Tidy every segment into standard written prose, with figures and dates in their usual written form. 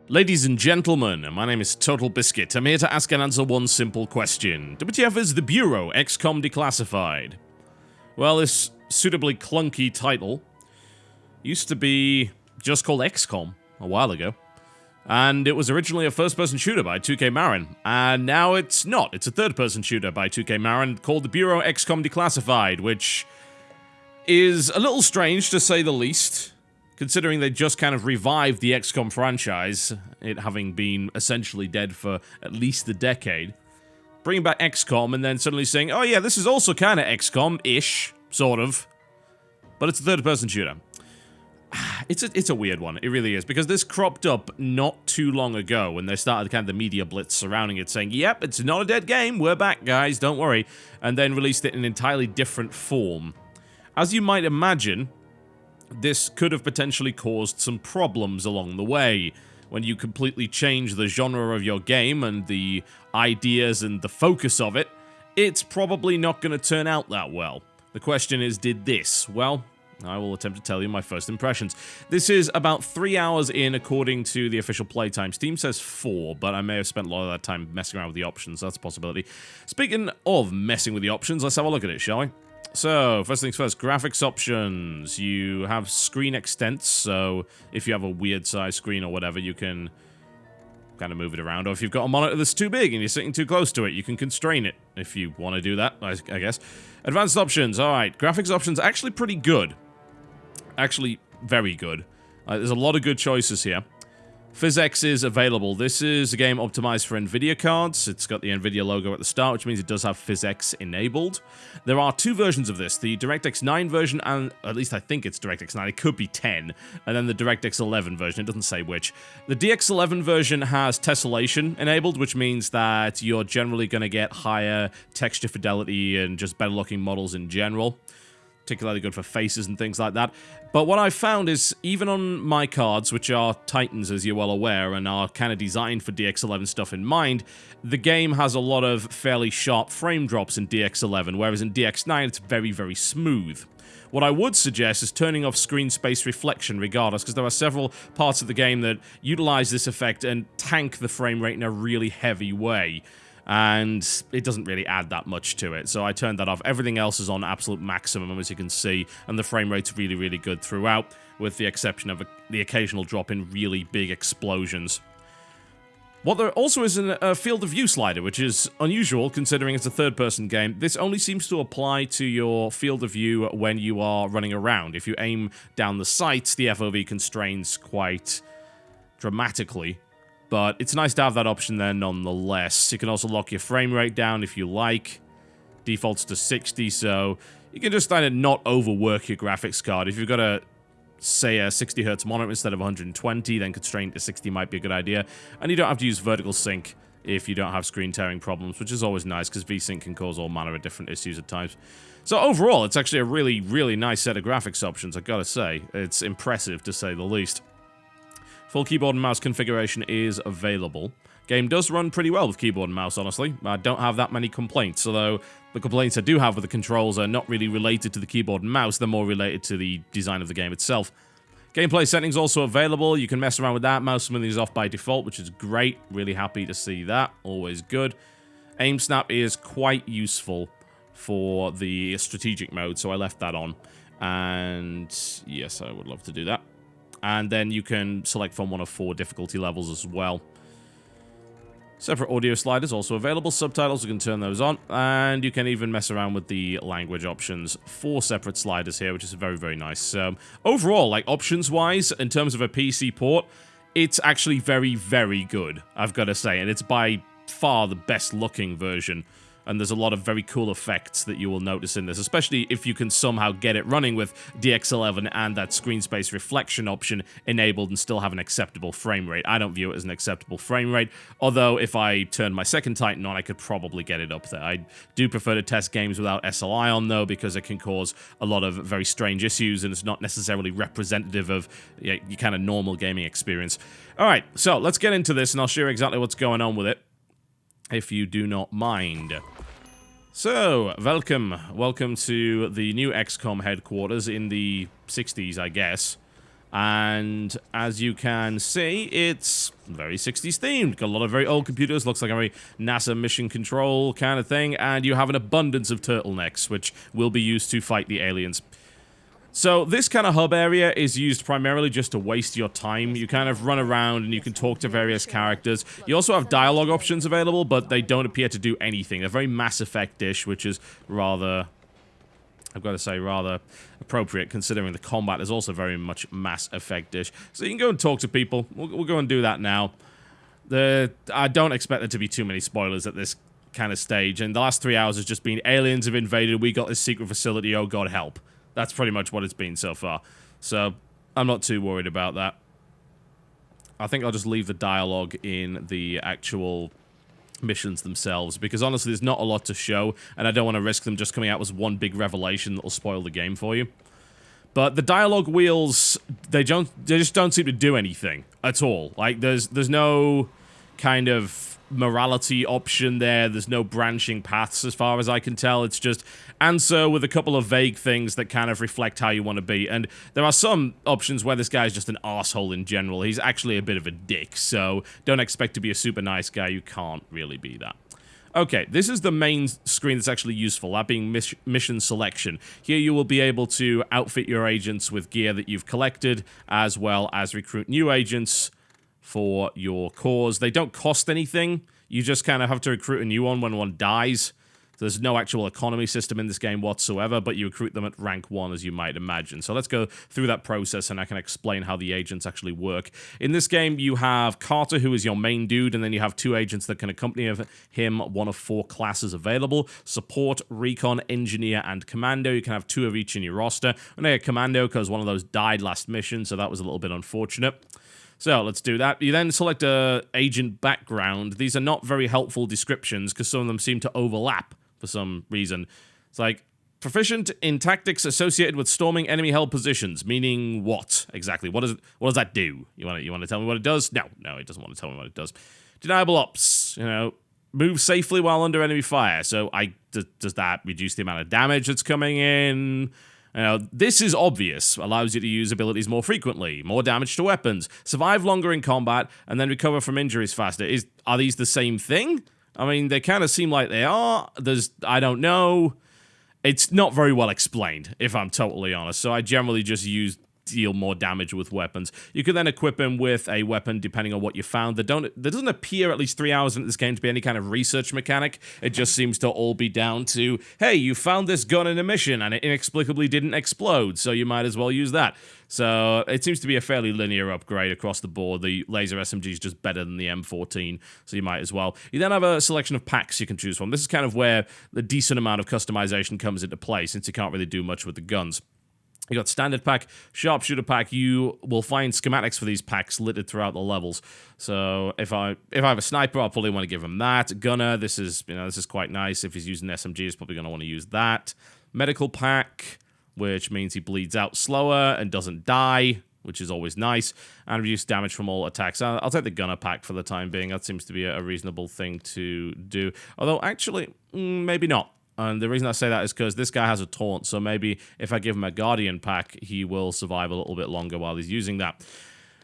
Ladies and gentlemen, my name is TotalBiscuit. I'm here to ask and answer one simple question. WTF is the Bureau XCOM Declassified? Well, this suitably clunky title used to be just called XCOM a while ago. And it was originally a first-person shooter by 2K Marin, and now it's not. It's a third-person shooter by 2K Marin called the Bureau XCOM Declassified, which is a little strange to say the least, considering they just kind of revived the XCOM franchise, it having been essentially dead for at least a decade. Bringing back XCOM and then suddenly saying, oh yeah, this is also kind of XCOM-ish, sort of, but it's a third-person shooter. It's a weird one, it really is, because this cropped up not too long ago when they started kind of the media blitz surrounding it, saying, yep, it's not a dead game, we're back guys, don't worry, and then released it in an entirely different form. As you might imagine, this could have potentially caused some problems along the way. When you completely change the genre of your game and the ideas and the focus of it, it's probably not going to turn out that well. The question is, did this? Well, I will attempt to tell you my first impressions. This is about 3 hours in according to the official playtime. Steam says 4, but I may have spent a lot of that time messing around with the options. That's a possibility. Speaking of messing with the options, let's have a look at it, shall we? So, first things first, graphics options. You have screen extents, so if you have a weird size screen or whatever, you can kind of move it around. Or if you've got a monitor that's too big and you're sitting too close to it, you can constrain it if you want to do that, I guess. Advanced options, alright. Graphics options, actually pretty good. Actually, very good. There's a lot of good choices here. PhysX is available. This is a game optimized for NVIDIA cards. It's got the NVIDIA logo at the start, which means it does have PhysX enabled. There are two versions of this, the DirectX 9 version, and at least I think it's DirectX 9, it could be 10, and then the DirectX 11 version, it doesn't say which. The DX11 version has tessellation enabled, which means that you're generally going to get higher texture fidelity and just better looking models in general. Particularly good for faces and things like that. But what I've found is, even on my cards, which are Titans, as you're well aware, and are kind of designed for DX11 stuff in mind, the game has a lot of fairly sharp frame drops in DX11, whereas in DX9 it's very, very smooth. What I would suggest is turning off screen space reflection regardless, because there are several parts of the game that utilize this effect and tank the frame rate in a really heavy way. And it doesn't really add that much to it, so I turned that off. Everything else is on absolute maximum, as you can see, and the frame rate's really, really good throughout, with the exception of the occasional drop in really big explosions. What there also is a field of view slider, which is unusual considering it's a third-person game. This only seems to apply to your field of view when you are running around. If you aim down the sights, the FOV constrains quite dramatically. But it's nice to have that option there nonetheless. You can also lock your frame rate down if you like. Defaults to 60, so you can just kind of not overwork your graphics card. If you've got a, say, a 60Hz monitor instead of 120, then constrained to 60 might be a good idea. And you don't have to use vertical sync if you don't have screen tearing problems, which is always nice, because VSync can cause all manner of different issues at times. So overall, it's actually a really, really nice set of graphics options, I've got to say. It's impressive, to say the least. Full keyboard and mouse configuration is available. Game does run pretty well with keyboard and mouse, honestly. I don't have that many complaints, although the complaints I do have with the controls are not really related to the keyboard and mouse, they're more related to the design of the game itself. Gameplay settings also available, you can mess around with that. Mouse smoothing is off by default, which is great. Really happy to see that, always good. Aim snap is quite useful for the strategic mode, so I left that on. And yes, I would love to do that. And then you can select from one of 4 difficulty levels as well. Separate audio sliders also available. Subtitles, you can turn those on. And you can even mess around with the language options. 4 separate sliders here, which is very, very nice. Overall, like options-wise, in terms of a PC port, it's actually very, very good, I've got to say. And it's by far the best-looking version. And there's a lot of very cool effects that you will notice in this, especially if you can somehow get it running with DX11 and that screen space reflection option enabled and still have an acceptable frame rate. I don't view it as an acceptable frame rate, although if I turn my second Titan on, I could probably get it up there. I do prefer to test games without SLI on, though, because it can cause a lot of very strange issues, and it's not necessarily representative of your kind of normal gaming experience. Alright, so let's get into this, and I'll show you exactly what's going on with it, if you do not mind. So, welcome to the new XCOM headquarters in the 60s, I guess. And as you can see, it's very 60s themed. Got a lot of very old computers, looks like a very NASA mission control kind of thing, and you have an abundance of turtlenecks, which will be used to fight the aliens. So this kind of hub area is used primarily just to waste your time. You kind of run around and you can talk to various characters. You also have dialogue options available, but they don't appear to do anything. They're very Mass Effect-ish, which is rather... I've got to say, rather appropriate, considering the combat is also very much Mass Effect-ish. So you can go and talk to people. We'll go and do that now. I don't expect there to be too many spoilers at this kind of stage, and the last 3 hours has just been aliens have invaded, we got this secret facility, oh god help. That's pretty much what it's been so far. So, I'm not too worried about that. I think I'll just leave the dialogue in the actual missions themselves, because honestly there's not a lot to show, and I don't want to risk them just coming out as one big revelation that'll spoil the game for you. But the dialogue wheels, they just don't seem to do anything at all. Like, there's no kind of morality option there, there's no branching paths as far as I can tell. It's just answer with a couple of vague things that kind of reflect how you want to be. And there are some options where this guy's just an arsehole in general. He's actually a bit of a dick, so don't expect to be a super nice guy. You can't really be that. Okay, this is the main screen that's actually useful, that being mission selection. Here you will be able to outfit your agents with gear that you've collected, as well as recruit new agents for your cause. They don't cost anything. You just kind of have to recruit a new one when one dies. There's no actual economy system in this game whatsoever, but you recruit them at rank 1, as you might imagine. So let's go through that process, and I can explain how the agents actually work. In this game, you have Carter, who is your main dude, and then you have 2 agents that can accompany him, one of 4 classes available. Support, Recon, Engineer, and Commando. You can have 2 of each in your roster. And I get Commando because one of those died last mission, so that was a little bit unfortunate. So, let's do that. You then select a agent background. These are not very helpful descriptions, because some of them seem to overlap for some reason. It's like, proficient in tactics associated with storming enemy-held positions, meaning what, exactly? What does that do? You want to tell me what it does? No, it doesn't want to tell me what it does. Deniable ops, move safely while under enemy fire. So, does that reduce the amount of damage that's coming in? This is obvious. Allows you to use abilities more frequently, more damage to weapons, survive longer in combat, and then recover from injuries faster. Are these the same thing? I mean, they kind of seem like they are. I don't know. It's not very well explained, if I'm totally honest. So I generally just deal more damage with weapons. You can then equip him with a weapon depending on what you found. There doesn't appear, at least 3 hours into this game, to be any kind of research mechanic. It just seems to all be down to, hey, you found this gun in a mission and it inexplicably didn't explode, so you might as well use that. So it seems to be a fairly linear upgrade across the board. The laser SMG is just better than the M14, so you might as well. You then have a selection of packs you can choose from. This is kind of where the decent amount of customization comes into play, since you can't really do much with the guns. You got standard pack, sharpshooter pack. You will find schematics for these packs littered throughout the levels. So if I have a sniper, I'll probably want to give him that. Gunner, this is quite nice. If he's using SMG, he's probably going to want to use that. Medical pack, which means he bleeds out slower and doesn't die, which is always nice. And reduce damage from all attacks. I'll take the gunner pack for the time being. That seems to be a reasonable thing to do. Although actually, maybe not. And the reason I say that is because this guy has a taunt, so maybe if I give him a Guardian pack, he will survive a little bit longer while he's using that.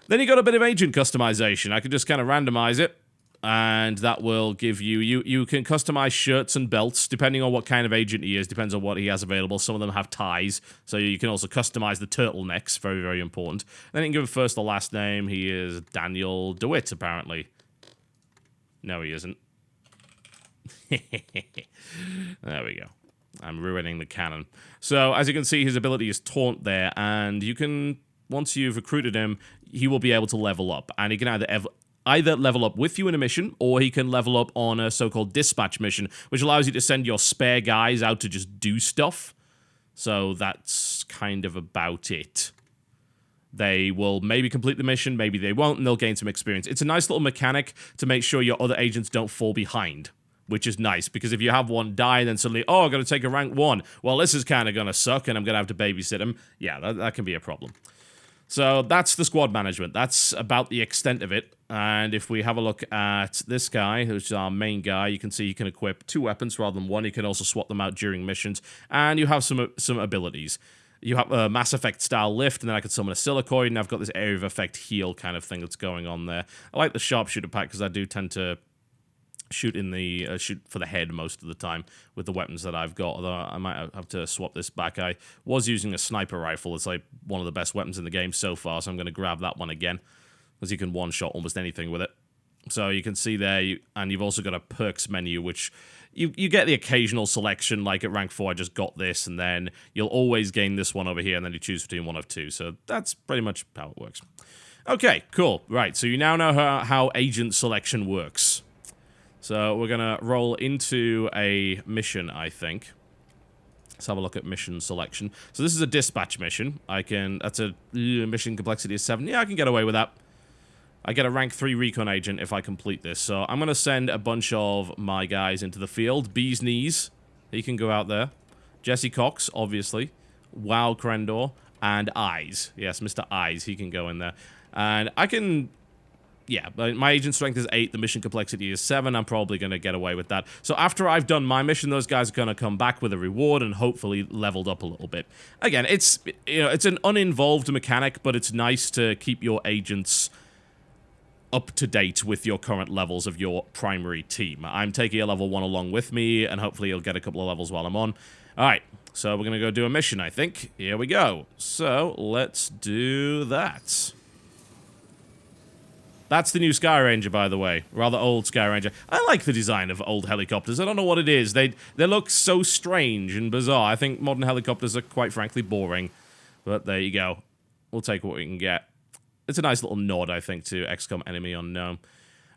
Then you got a bit of agent customization. I could just kind of randomize it, and that will give you can customize shirts and belts, depending on what kind of agent he is, depends on what he has available. Some of them have ties, so you can also customize the turtlenecks, very, very important. Then you can give him first or last name. He is Daniel DeWitt, apparently. No, he isn't. There we go. I'm ruining the canon. So, as you can see, his ability is Taunt there, and you can, once you've recruited him, he will be able to level up, and he can either level up with you in a mission, or he can level up on a so-called dispatch mission, which allows you to send your spare guys out to just do stuff. So that's kind of about it. They will maybe complete the mission, maybe they won't, and they'll gain some experience. It's a nice little mechanic to make sure your other agents don't fall behind, which is nice, because if you have one die and then suddenly, oh, I've got to take a rank 1, well, this is kind of going to suck, and I'm going to have to babysit him. Yeah, that can be a problem. So that's the squad management. That's about the extent of it. And if we have a look at this guy, who's our main guy, you can see you can equip 2 weapons rather than 1. You can also swap them out during missions. And you have some abilities. You have a Mass Effect style lift, and then I could summon a Silicoid, and I've got this area of effect heal kind of thing that's going on there. I like the sharpshooter pack because I do tend to shoot in the shoot for the head most of the time with the weapons that I've got, although I might have to swap this back. I was using a sniper rifle. It's like one of the best weapons in the game so far, so I'm going to grab that one again, because you can one-shot almost anything with it. So you can see there, and you've also got a perks menu, which you get the occasional selection, like at rank 4 I just got this, and then you'll always gain this one over here, and then you choose between one of two. So that's pretty much how it works. Okay, cool. Right, so you now know how agent selection works. So we're going to roll into a mission, I think. Let's have a look at mission selection. So this is a dispatch mission. That's a mission complexity of 7. Yeah, I can get away with that. I get a rank 3 recon agent if I complete this. So I'm going to send a bunch of my guys into the field. Bee's Knees, he can go out there. Jesse Cox, obviously. Wow Crendor. And Eyes. Yes, Mr. Eyes, he can go in there. And I can... Yeah, my agent strength is 8, the mission complexity is 7, I'm probably going to get away with that. So after I've done my mission, those guys are going to come back with a reward and hopefully leveled up a little bit. Again, it's an uninvolved mechanic, but it's nice to keep your agents up to date with your current levels of your primary team. I'm taking a level 1 along with me, and hopefully you'll get a couple of levels while I'm on. Alright, so we're going to go do a mission, I think. Here we go. So, let's do that. That's the new Sky Ranger, by the way. Rather old Sky Ranger. I like the design of old helicopters. I don't know what it is. They look so strange and bizarre. I think modern helicopters are quite frankly boring. But there you go. We'll take what we can get. It's a nice little nod, I think, to XCOM Enemy Unknown.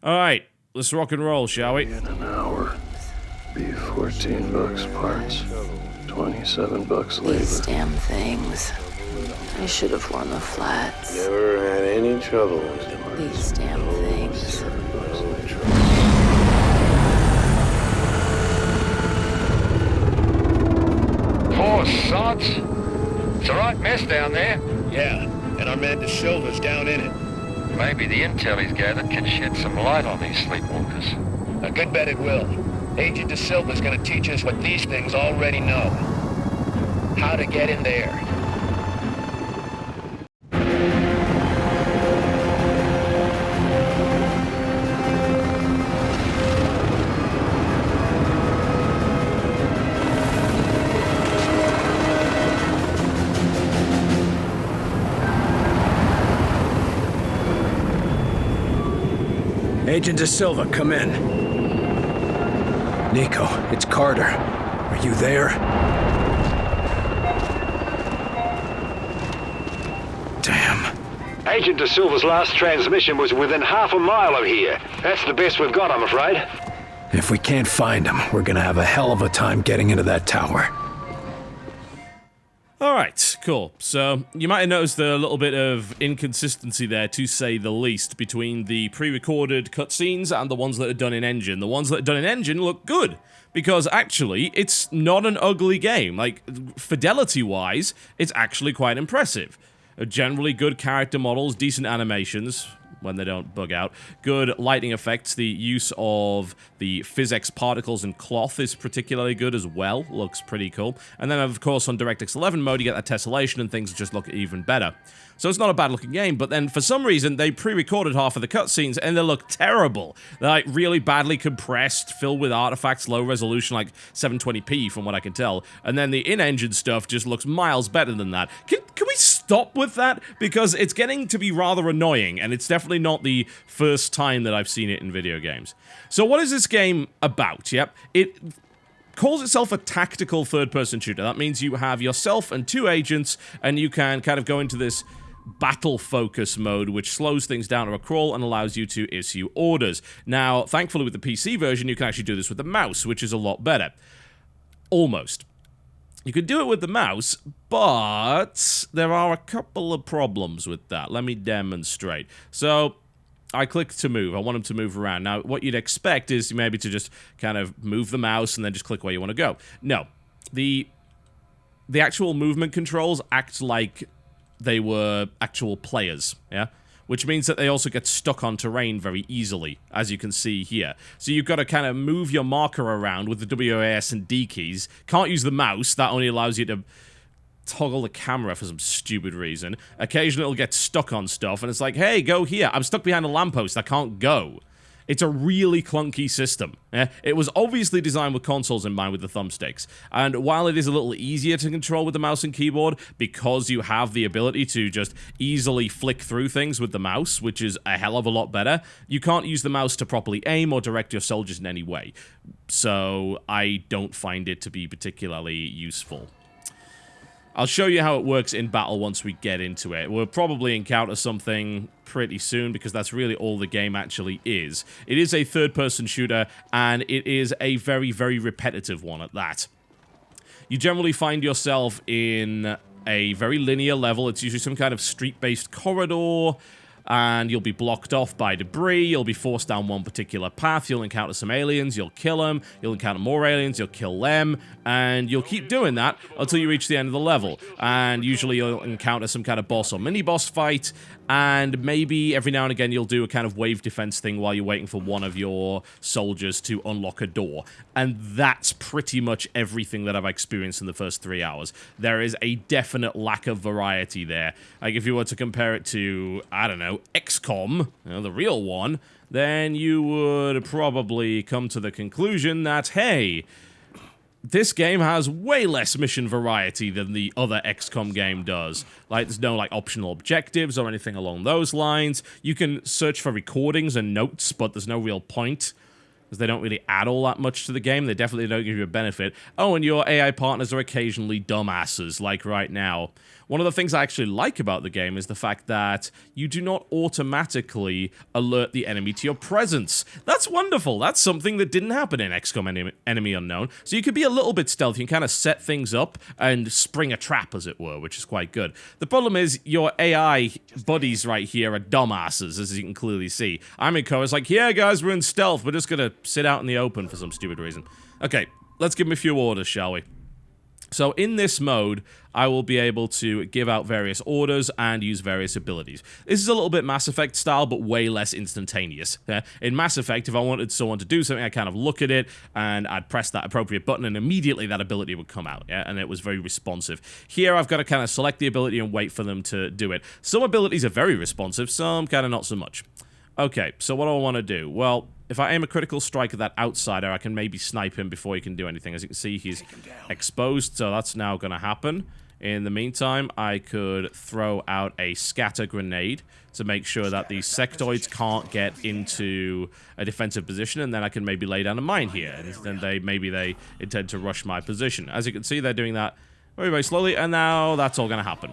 Alright, let's rock and roll, shall we? In an hour. Be 14 bucks parts. 27 bucks labor. These damn things. I should have worn the flats. Never had any trouble with them. These damn things. Poor sods. It's a right mess down there. Yeah, and our man De Silva's down in it. Maybe the intel he's gathered can shed some light on these sleepwalkers. A good bet it will. Agent De Silva's gonna teach us what these things already know. How to get in there. Agent De Silva, come in. Nico, it's Carter. Are you there? Damn. Agent De Silva's last transmission was within half a mile of here. That's the best we've got, I'm afraid. If we can't find him, we're gonna have a hell of a time getting into that tower. Alright, cool. So, you might have noticed a little bit of inconsistency there, to say the least, between the pre-recorded cutscenes and the ones that are done in engine. The ones that are done in engine look good, because actually, it's not an ugly game. Like, fidelity-wise, it's actually quite impressive. Generally good character models, decent animations, when they don't bug out. Good lighting effects. The use of the physics particles and cloth is particularly good as well. Looks pretty cool. And then, of course, on DirectX 11 mode, you get that tessellation and things just look even better. So it's not a bad-looking game, but then for some reason, they pre-recorded half of the cutscenes and they look terrible. They're like really badly compressed, filled with artifacts, low resolution, like 720p from what I can tell. And then the in-engine stuff just looks miles better than that. Can we stop with that? Because it's getting to be rather annoying, and it's definitely not the first time that I've seen it in video games. So what is this game about? Yep, it calls itself a tactical third-person shooter. That means you have yourself and 2 agents, and you can kind of go into this battle focus mode, which slows things down to a crawl and allows you to issue orders. Now, thankfully with the PC version, you can actually do this with the mouse, which is a lot better. Almost. You can do it with the mouse, but there are a couple of problems with that. Let me demonstrate. So, I click to move. I want him to move around. Now, what you'd expect is maybe to just kind of move the mouse and then just click where you want to go. No. The actual movement controls act like they were actual players, yeah? Which means that they also get stuck on terrain very easily, as you can see here. So you've got to kind of move your marker around with the WAS and D keys. Can't use the mouse, that only allows you to toggle the camera for some stupid reason. Occasionally it'll get stuck on stuff, and it's like, hey, go here. I'm stuck behind a lamppost. I can't go. It's a really clunky system. It was obviously designed with consoles in mind with the thumbsticks, and while it is a little easier to control with the mouse and keyboard because you have the ability to just easily flick through things with the mouse, which is a hell of a lot better, you can't use the mouse to properly aim or direct your soldiers in any way. So I don't find it to be particularly useful. I'll show you how it works in battle once we get into it. We'll probably encounter something pretty soon because that's really all the game actually is. It is a third-person shooter, and it is a very, very repetitive one at that. You generally find yourself in a very linear level. It's usually some kind of street-based corridor, and you'll be blocked off by debris, you'll be forced down one particular path, you'll encounter some aliens, you'll kill them, you'll encounter more aliens, you'll kill them, and you'll keep doing that until you reach the end of the level. And usually you'll encounter some kind of boss or mini-boss fight, and maybe every now and again you'll do a kind of wave defense thing while you're waiting for one of your soldiers to unlock a door. And that's pretty much everything that I've experienced in the first 3 hours. There is a definite lack of variety there. Like, if you were to compare it to, I don't know, XCOM, the real one, then you would probably come to the conclusion that, hey, this game has way less mission variety than the other XCOM game does. Like, there's no, like, optional objectives or anything along those lines. You can search for recordings and notes, but there's no real point, because they don't really add all that much to the game. They definitely don't give you a benefit. Oh, and your AI partners are occasionally dumbasses, like right now. One of the things I actually like about the game is the fact that you do not automatically alert the enemy to your presence. That's wonderful. That's something that didn't happen in XCOM Enemy Unknown. So you could be a little bit stealthy and kind of set things up and spring a trap, as it were, which is quite good. The problem is your AI buddies right here are dumbasses, as you can clearly see. Amiko is like, yeah, guys, we're in stealth. We're just going to sit out in the open for some stupid reason. Okay, let's give him a few orders, shall we? So in this mode, I will be able to give out various orders and use various abilities. This is a little bit Mass Effect style, but way less instantaneous. In Mass Effect, if I wanted someone to do something, I'd kind of look at it, and I'd press that appropriate button, and immediately that ability would come out, and it was very responsive. Here, I've got to kind of select the ability and wait for them to do it. Some abilities are very responsive, some kind of not so much. Okay, so what do I want to do? Well, if I aim a critical strike at that outsider, I can maybe snipe him before he can do anything. As you can see, he's exposed, so that's now going to happen. In the meantime, I could throw out a scatter grenade to make sure that these sectoids can't get into a defensive position, and then I can maybe lay down a mine here, and then maybe they intend to rush my position. As you can see, they're doing that very, very slowly, and now that's all going to happen.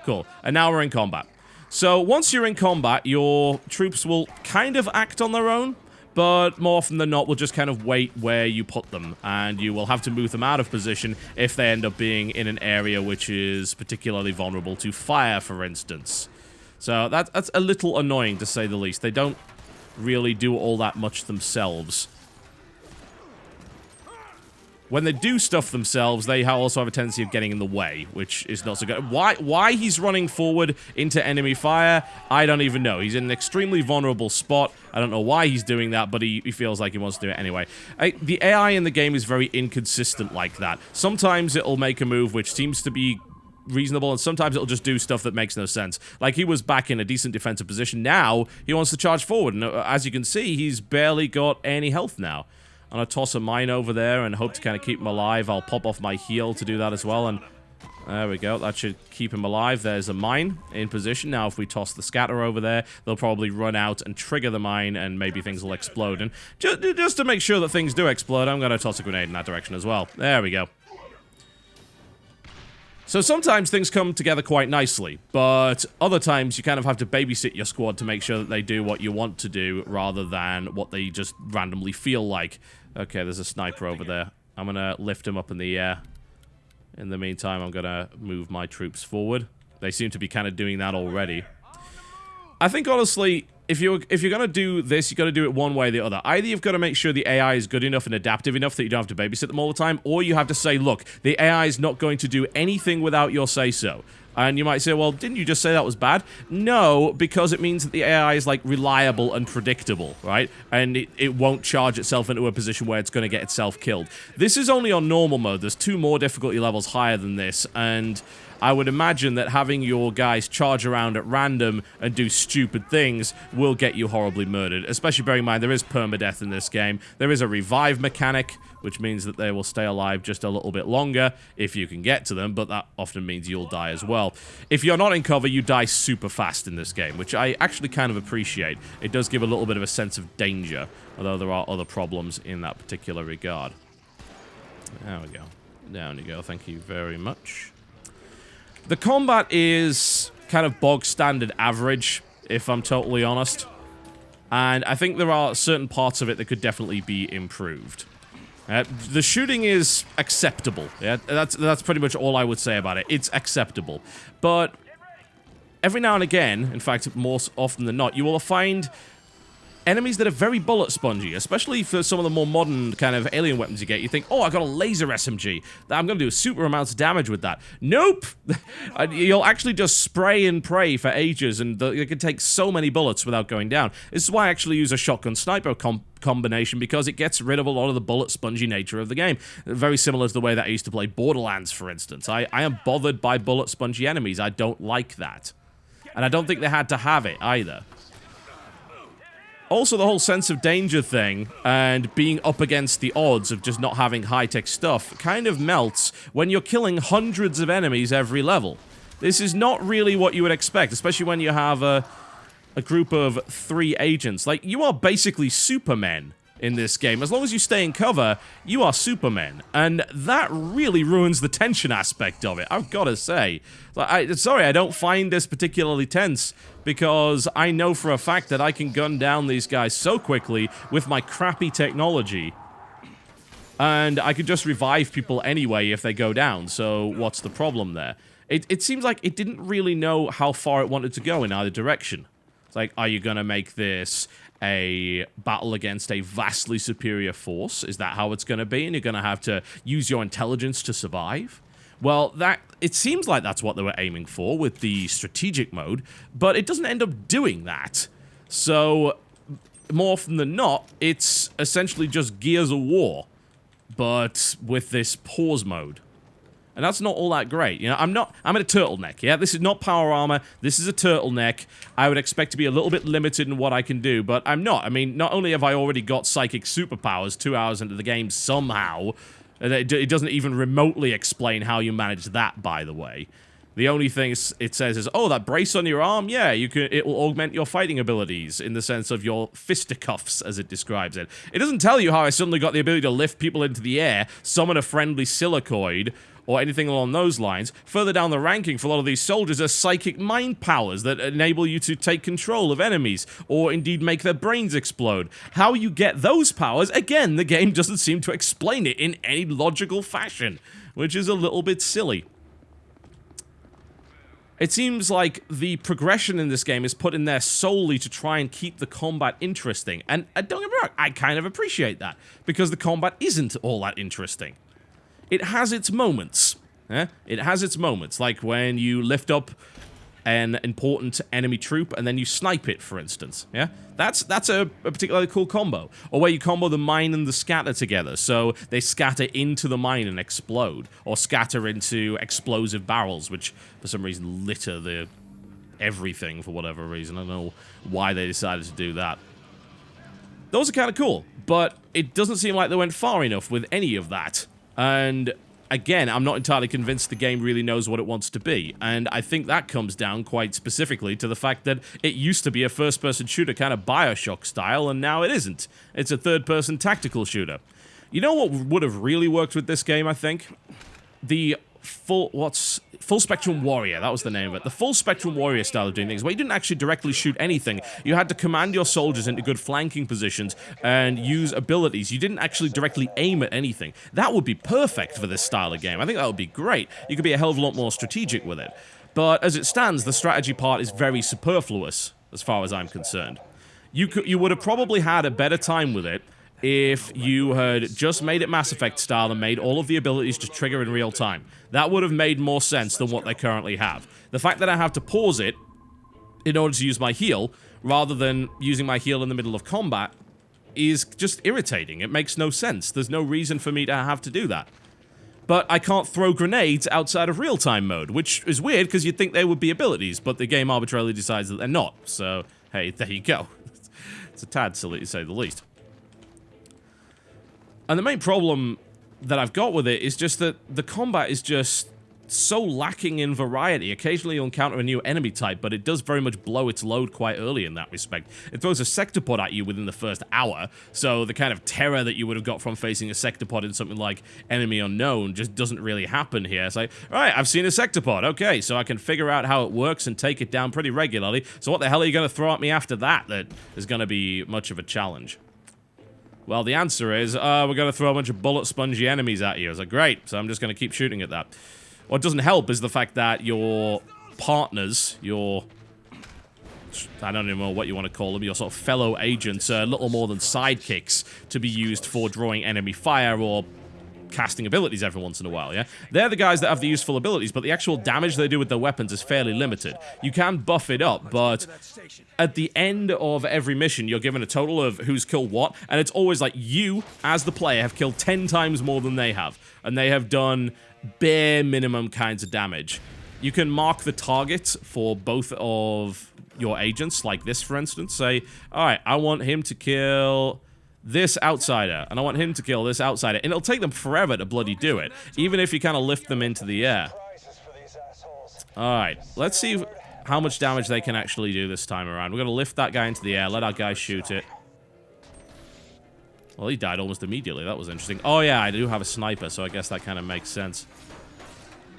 Cool. And now we're in combat. So once you're in combat, your troops will kind of act on their own, but more often than not, we'll just kind of wait where you put them, and you will have to move them out of position if they end up being in an area which is particularly vulnerable to fire, for instance. So that's a little annoying, to say the least. They don't really do all that much themselves. When they do stuff themselves, they also have a tendency of getting in the way, which is not so good. Why he's running forward into enemy fire, I don't even know. He's in an extremely vulnerable spot. I don't know why he's doing that, but he feels like he wants to do it anyway. The AI in the game is very inconsistent like that. Sometimes it'll make a move which seems to be reasonable, and sometimes it'll just do stuff that makes no sense. Like, he was back in a decent defensive position. Now, he wants to charge forward, and as you can see, he's barely got any health now. I'm going to toss a mine over there and hope to kind of keep him alive. I'll pop off my heal to do that as well, and there we go. That should keep him alive. There's a mine in position. Now, if we toss the scatter over there, they'll probably run out and trigger the mine, and maybe things will explode. And just to make sure that things do explode, I'm going to toss a grenade in that direction as well. There we go. So sometimes things come together quite nicely, but other times you kind of have to babysit your squad to make sure that they do what you want to do rather than what they just randomly feel like. Okay, there's a sniper over there. I'm going to lift him up in the air. In the meantime, I'm going to move my troops forward. They seem to be kind of doing that already. I think, honestly, if you're going to do this, you've got to do it one way or the other. Either you've got to make sure the AI is good enough and adaptive enough that you don't have to babysit them all the time, or you have to say, look, the AI is not going to do anything without your say-so. And you might say, well, didn't you just say that was bad? No, because it means that the AI is, like, reliable and predictable, right? And it won't charge itself into a position where it's going to get itself killed. This is only on normal mode. There's 2 more difficulty levels higher than this, and I would imagine that having your guys charge around at random and do stupid things will get you horribly murdered. Especially bearing in mind there is permadeath in this game. There is a revive mechanic, which means that they will stay alive just a little bit longer if you can get to them, but that often means you'll die as well. If you're not in cover, you die super fast in this game, which I actually kind of appreciate. It does give a little bit of a sense of danger, although there are other problems in that particular regard. There we go. Down you go. Thank you very much. The combat is kind of bog standard average, if I'm totally honest. And I think there are certain parts of it that could definitely be improved. The shooting is acceptable. Yeah, that's pretty much all I would say about it. It's acceptable. But every now and again, in fact, more often than not, you will find enemies that are very bullet spongy, especially for some of the more modern kind of alien weapons you get. You think, oh, I got a laser SMG. I'm going to do super amounts of damage with that. Nope! You'll actually just spray and pray for ages, and it can take so many bullets without going down. This is why I actually use a shotgun sniper combination, because it gets rid of a lot of the bullet spongy nature of the game. Very similar to the way that I used to play Borderlands, for instance. I am bothered by bullet spongy enemies. I don't like that. And I don't think they had to have it, either. Also, the whole sense of danger thing and being up against the odds of just not having high-tech stuff kind of melts when you're killing hundreds of enemies every level. This is not really what you would expect, especially when you have a group of 3 agents. Like, you are basically Supermen in this game. As long as you stay in cover, you are Supermen. And that really ruins the tension aspect of it, I've got to say. Sorry, I don't find this particularly tense, because I know for a fact that I can gun down these guys so quickly with my crappy technology. And I could just revive people anyway if they go down, so what's the problem there? It seems like it didn't really know how far it wanted to go in either direction. It's like, are you gonna make this a battle against a vastly superior force? Is that how it's gonna be? And you're gonna have to use your intelligence to survive? Well, it seems like that's what they were aiming for with the strategic mode, but it doesn't end up doing that. So, more often than not, it's essentially just Gears of War, but with this pause mode. And that's not all that great. You know, I'm in a turtleneck, yeah? This is not power armor, this is a turtleneck. I would expect to be a little bit limited in what I can do, but I'm not. I mean, not only have I already got psychic superpowers 2 hours into the game somehow, it doesn't even remotely explain how you manage that, by the way. The only thing it says is, oh, that brace on your arm, yeah, it will augment your fighting abilities in the sense of your fisticuffs, as it describes it. It doesn't tell you how I suddenly got the ability to lift people into the air, summon a friendly silicoid, or anything along those lines. Further down the ranking for a lot of these soldiers are psychic mind powers that enable you to take control of enemies, or indeed make their brains explode. How you get those powers, again, the game doesn't seem to explain it in any logical fashion, which is a little bit silly. It seems like the progression in this game is put in there solely to try and keep the combat interesting, and don't get me wrong, I kind of appreciate that, because the combat isn't all that interesting. It has its moments. It has its moments, like when you lift up an important enemy troop and then you snipe it, for instance. Yeah, that's a particularly cool combo. Or where you combo the mine and the scatter together, so they scatter into the mine and explode, or scatter into explosive barrels, which for some reason litter everything for whatever reason. I don't know why they decided to do that. Those are kind of cool, but it doesn't seem like they went far enough with any of that. And again, I'm not entirely convinced the game really knows what it wants to be, and I think that comes down quite specifically to the fact that it used to be a first-person shooter kind of Bioshock style, and now it isn't. It's a third-person tactical shooter. You know what would have really worked with this game, I think? The Full Spectrum Warrior, that was the name of it. The Full Spectrum Warrior style of doing things, where you didn't actually directly shoot anything. You had to command your soldiers into good flanking positions and use abilities. You didn't actually directly aim at anything. That would be perfect for this style of game. I think that would be great. You could be a hell of a lot more strategic with it. But as it stands, the strategy part is very superfluous, as far as I'm concerned. You would have probably had a better time with it if you had just made it Mass Effect style and made all of the abilities just trigger in real time. That would have made more sense than what they currently have. The fact that I have to pause it in order to use my heal, rather than using my heal in the middle of combat, is just irritating. It makes no sense. There's no reason for me to have to do that. But I can't throw grenades outside of real-time mode, which is weird because you'd think they would be abilities, but the game arbitrarily decides that they're not. So, hey, there you go. It's a tad silly to say the least. And the main problem that I've got with it is just that the combat is just so lacking in variety. Occasionally you'll encounter a new enemy type, but it does very much blow its load quite early in that respect. It throws a sectopod at you within the first hour, so the kind of terror that you would have got from facing a sectopod in something like Enemy Unknown just doesn't really happen here. It's like, alright, I've seen a sectopod, okay, so I can figure out how it works and take it down pretty regularly, so what the hell are you going to throw at me after that is going to be much of a challenge? Well, the answer is, we're going to throw a bunch of bullet spongy enemies at you. I was like, great, so I'm just going to keep shooting at that. What doesn't help is the fact that your partners, your... I don't even know what you want to call them, your sort of fellow agents are little more than sidekicks to be used for drawing enemy fire or casting abilities every once in a while, yeah? They're the guys that have the useful abilities, but the actual damage they do with their weapons is fairly limited. You can buff it up, but at the end of every mission, you're given a total of who's killed what, and it's always like you, as the player, have killed 10 times more than they have, and they have done bare minimum kinds of damage. You can mark the target for both of your agents, like this, for instance. Say, alright, I want him to kill this outsider, and I want him to kill this outsider. And it'll take them forever to bloody do it, even if you kind of lift them into the air. Alright, let's see how much damage they can actually do this time around. We're going to lift that guy into the air, let our guy shoot it. Well, he died almost immediately. That was interesting. Oh, yeah, I do have a sniper, so I guess that kind of makes sense.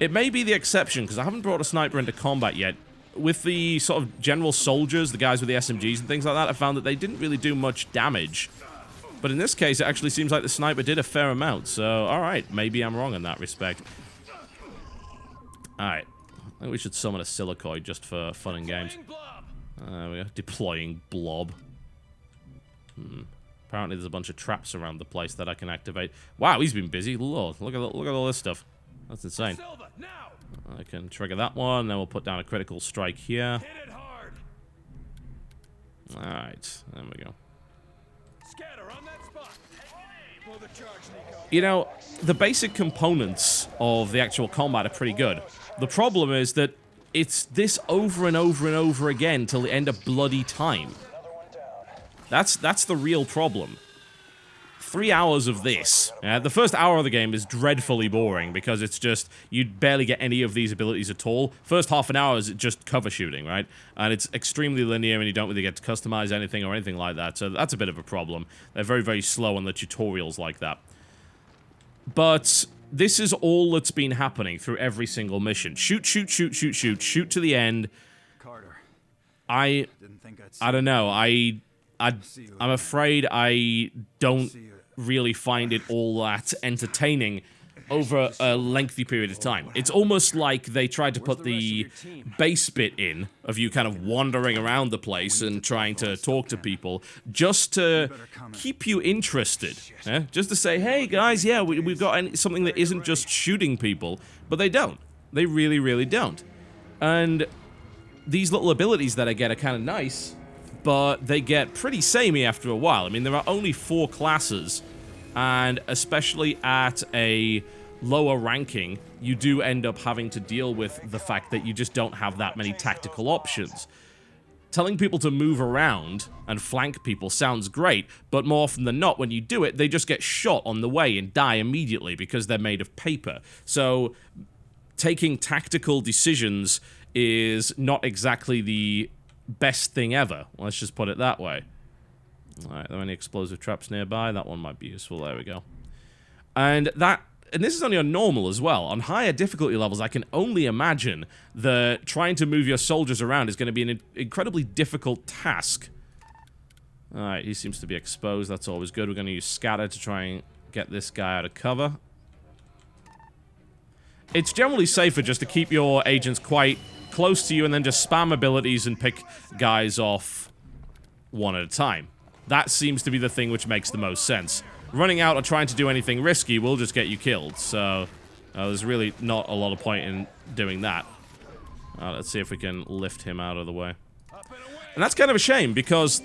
It may be the exception, because I haven't brought a sniper into combat yet. With the sort of general soldiers, the guys with the SMGs and things like that, I found that they didn't really do much damage. But in this case, it actually seems like the sniper did a fair amount. So, alright, maybe I'm wrong in that respect. Alright. I think we should summon a silicoid just for fun and games. There we go. Deploying blob. Apparently there's a bunch of traps around the place that I can activate. Wow, he's been busy. Lord, look at all this stuff. That's insane. I can trigger that one, then we'll put down a critical strike here. Alright, there we go. You know, the basic components of the actual combat are pretty good. The problem is that it's this over and over and over again till the end of bloody time. That's the real problem. 3 hours of this. The first hour of the game is dreadfully boring because it's just, you barely get any of these abilities at all. First half an hour is just cover shooting, right? And it's extremely linear and you don't really get to customize anything or anything like that, so that's a bit of a problem. They're very, very slow on the tutorials like that. But this is all that's been happening through every single mission. Shoot, shoot, shoot, shoot, shoot, shoot to the end. I don't know, I'm afraid I don't really find it all that entertaining over a lengthy period of time. It's almost like they tried to put the base bit in of you kind of wandering around the place and trying to talk to people just to keep you interested. Just to say, hey guys, yeah, we've got something that isn't just shooting people, but they don't. They really, really don't. And these little abilities that I get are kind of nice, but they get pretty samey after a while. I mean, there are only 4 classes, and especially at a lower ranking, you do end up having to deal with the fact that you just don't have that many tactical options. Telling people to move around and flank people sounds great, but more often than not, when you do it, they just get shot on the way and die immediately because they're made of paper. So, taking tactical decisions is not exactly the best thing ever. Let's just put it that way. Alright, are there any explosive traps nearby? That one might be useful. There we go. And this is only on normal as well. On higher difficulty levels, I can only imagine that trying to move your soldiers around is going to be an incredibly difficult task. Alright, he seems to be exposed. That's always good. We're going to use scatter to try and get this guy out of cover. It's generally safer just to keep your agents quite close to you and then just spam abilities and pick guys off one at a time. That seems to be the thing which makes the most sense. Running out or trying to do anything risky will just get you killed, so there's really not a lot of point in doing that. Let's see if we can lift him out of the way. And that's kind of a shame, because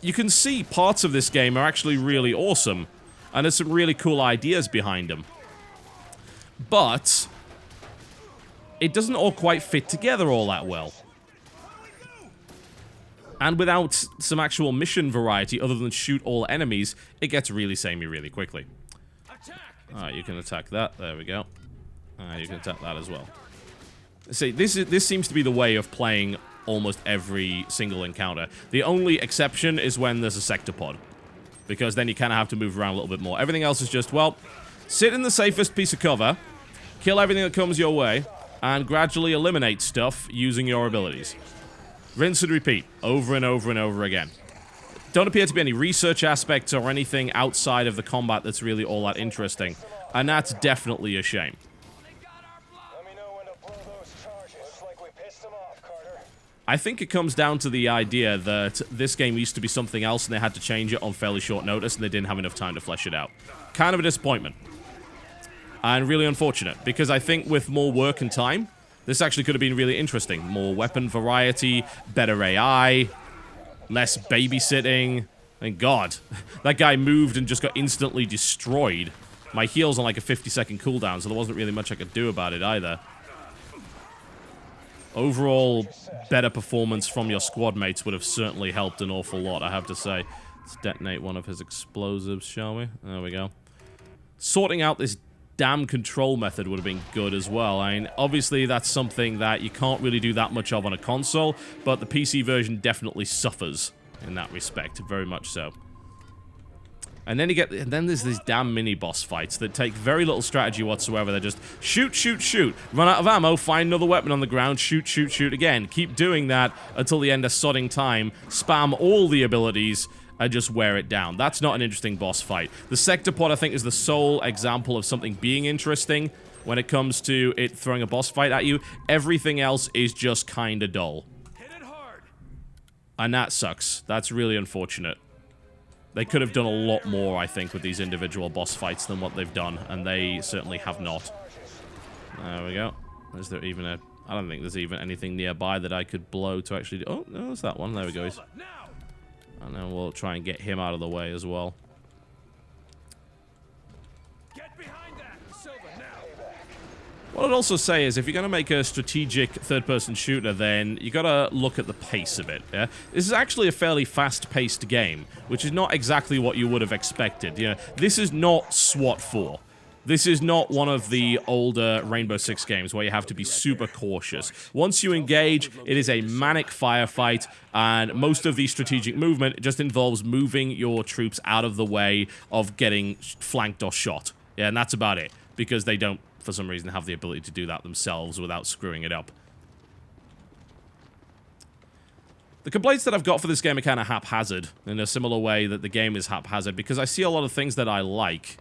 you can see parts of this game are actually really awesome, and there's some really cool ideas behind them. But it doesn't all quite fit together all that well. And without some actual mission variety other than shoot all enemies, it gets really samey really quickly. Alright, you can attack that. There we go. You can attack that as well. See, this seems to be the way of playing almost every single encounter. The only exception is when there's a sector pod, because then you kind of have to move around a little bit more. Everything else is just, well, sit in the safest piece of cover, kill everything that comes your way, and gradually eliminate stuff using your abilities. Rinse and repeat, over and over and over again. Don't appear to be any research aspects or anything outside of the combat that's really all that interesting, and that's definitely a shame. I think it comes down to the idea that this game used to be something else and they had to change it on fairly short notice and they didn't have enough time to flesh it out. Kind of a disappointment. And really unfortunate, because I think with more work and time, this actually could have been really interesting. More weapon variety, better AI, less babysitting. Thank God. That guy moved and just got instantly destroyed. My heal's on like a 50-second cooldown, so there wasn't really much I could do about it either. Overall, better performance from your squad mates would have certainly helped an awful lot, I have to say. Let's detonate one of his explosives, shall we? There we go. Sorting out this damn control method would have been good as well. I mean, obviously that's something that you can't really do that much of on a console, but the PC version definitely suffers in that respect, very much so. And then there's these damn mini-boss fights that take very little strategy whatsoever. They're just shoot, shoot, shoot, run out of ammo, find another weapon on the ground, shoot, shoot, shoot again. Keep doing that until the end of sodding time, spam all the abilities, and just wear it down. That's not an interesting boss fight. The sector pod, I think, is the sole example of something being interesting when it comes to it throwing a boss fight at you. Everything else is just kinda dull. Hit it hard. And that sucks. That's really unfortunate. They could have done a lot more, I think, with these individual boss fights than what they've done, and they certainly have not. There we go. Is there even a... I don't think there's even anything nearby that I could blow to actually do... Oh, no, there's that one. There we go. And then we'll try and get him out of the way as well. Get behind that, Silver, now. What I'd also say is, if you're going to make a strategic third-person shooter, then you got to look at the pace of it. Yeah? This is actually a fairly fast-paced game, which is not exactly what you would have expected. You know, this is not SWAT 4. This is not one of the older Rainbow Six games where you have to be super cautious. Once you engage, it is a manic firefight, and most of the strategic movement just involves moving your troops out of the way of getting flanked or shot. Yeah, and that's about it, because they don't, for some reason, have the ability to do that themselves without screwing it up. The complaints that I've got for this game are kind of haphazard, in a similar way that the game is haphazard, because I see a lot of things that I like.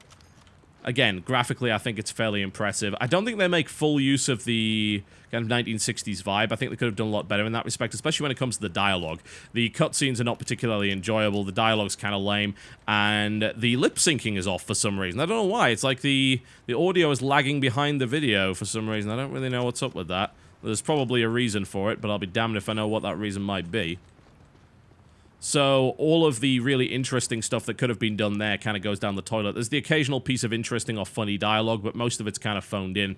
Again, graphically, I think it's fairly impressive. I don't think they make full use of the kind of 1960s vibe. I think they could have done a lot better in that respect, especially when it comes to the dialogue. The cutscenes are not particularly enjoyable, the dialogue's kind of lame, and the lip-syncing is off for some reason. I don't know why. It's like the audio is lagging behind the video for some reason. I don't really know what's up with that. There's probably a reason for it, but I'll be damned if I know what that reason might be. So all of the really interesting stuff that could have been done there kind of goes down the toilet. There's the occasional piece of interesting or funny dialogue, but most of it's kind of phoned in.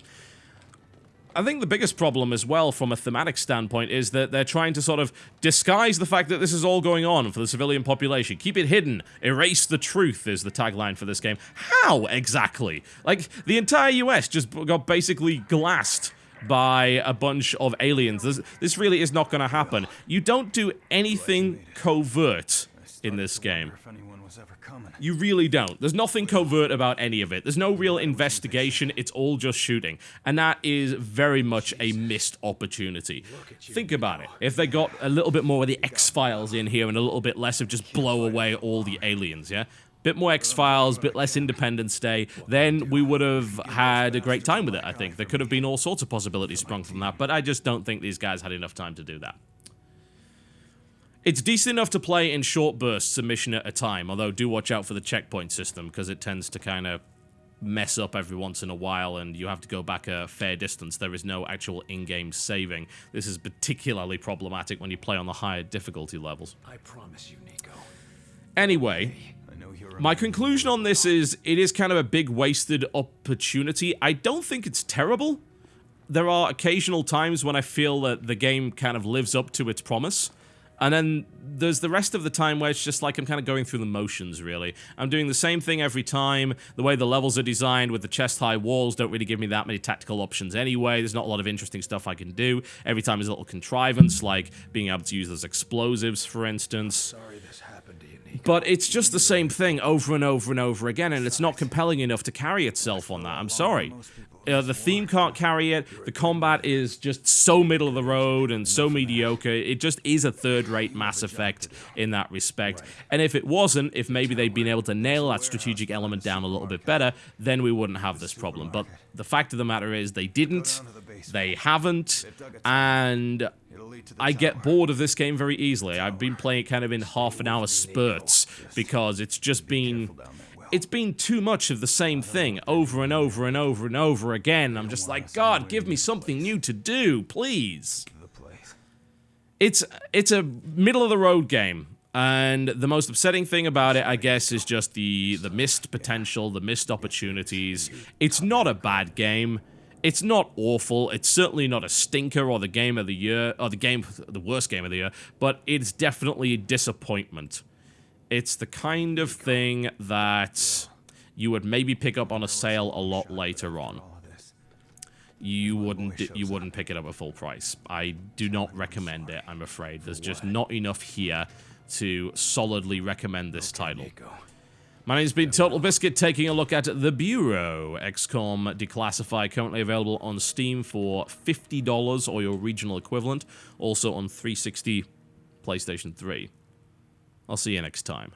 I think the biggest problem as well from a thematic standpoint is that they're trying to sort of disguise the fact that this is all going on for the civilian population. Keep it hidden. Erase the truth is the tagline for this game. How exactly? Like, the entire US just got basically glassed by a bunch of aliens. This really is not going to happen. You don't do anything covert in this game. You really don't. There's nothing covert about any of it. There's no real investigation. It's all just shooting. And that is very much a missed opportunity. Think about it. If they got a little bit more of the X-Files in here and a little bit less of just blow away all the aliens, yeah? Bit more X-Files, bit less Independence Day, then we would have had a great time with it, I think. There could have been all sorts of possibilities sprung from that, but I just don't think these guys had enough time to do that. It's decent enough to play in short bursts, a mission at a time, although do watch out for the checkpoint system, because it tends to kind of mess up every once in a while, and you have to go back a fair distance. There is no actual in-game saving. This is particularly problematic when you play on the higher difficulty levels. I promise you, Nico. Anyway, my conclusion on this is it is kind of a big wasted opportunity. I don't think it's terrible. There are occasional times when I feel that the game kind of lives up to its promise. And then there's the rest of the time where it's just like I'm kind of going through the motions, really. I'm doing the same thing every time. The way the levels are designed with the chest-high walls don't really give me that many tactical options anyway. There's not a lot of interesting stuff I can do. Every time there's a little contrivance, like being able to use those explosives, for instance. Sorry this happened to you, Nico. But it's just the same thing over and over and over again, and it's not compelling enough to carry itself on that. I'm sorry. The theme can't carry it. The combat is just so middle of the road and so mediocre. It just is a third-rate Mass Effect in that respect. And if it wasn't, if maybe they'd been able to nail that strategic element down a little bit better, then we wouldn't have this problem. But the fact of the matter is they didn't, they haven't, and I get bored of this game very easily. I've been playing it kind of in half-an-hour spurts because it's just been... It's been too much of the same thing over and over and over and over again. I'm just like, God, give me something new to do, please. It's a middle-of-the-road game, and the most upsetting thing about it, I guess, is just the missed potential, the missed opportunities. It's not a bad game. It's not awful. It's certainly not a stinker or the game of the year, or the worst game of the year, but it's definitely a disappointment. It's the kind of thing that you would maybe pick up on a sale a lot later on. You wouldn't pick it up at full price. I do not recommend it, I'm afraid. There's just not enough here to solidly recommend this title. My name's been TotalBiscuit, taking a look at The Bureau, XCOM Declassified, currently available on Steam for $50 or your regional equivalent, also on 360 PlayStation 3. I'll see you next time.